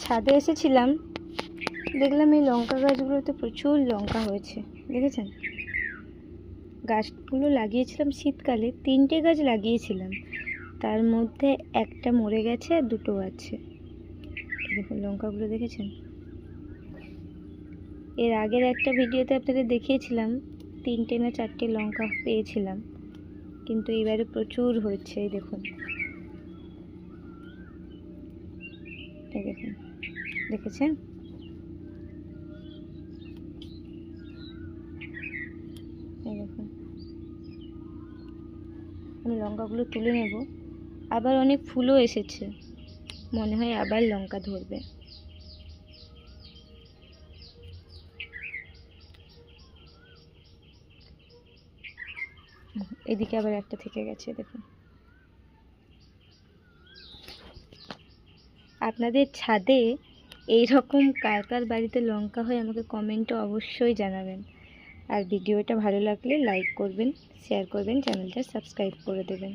ছাদে এসেছিলাম, দেখলাম এই লঙ্কা গাছগুলোতে প্রচুর লঙ্কা হয়েছে। দেখেছেন, গাছগুলো লাগিয়েছিলাম শীতকালে, 3টে গাছ লাগিয়েছিলাম, তার মধ্যে একটা মরে গেছে আর 2টো আছে। দেখুন লঙ্কাগুলো, দেখেছেন? এর আগের একটা ভিডিওতে আপনাদের দেখিয়েছিলাম 3টে না 4টে লঙ্কা পেয়েছিলাম, কিন্তু এবারে প্রচুর হচ্ছে। এই দেখুন, এই দেখুন, দেখেছেন? এই দেখুন, আমি লঙ্কাগুলো তুলে নেব। আবার অনেক ফুলও এসেছে, মনে হয় আবার লঙ্কা ধরবে। এদিকে আবার একটা থেকে গেছে, দেখুন। আপনাদের ছাদে এই রকম কার কার বাড়িতে লঙ্কা হয় আমাকে কমেন্টে অবশ্যই জানাবেন। আর ভিডিওটা ভালো লাগলে লাইক করবেন, শেয়ার করবেন, চ্যানেলটা সাবস্ক্রাইব করে দেবেন।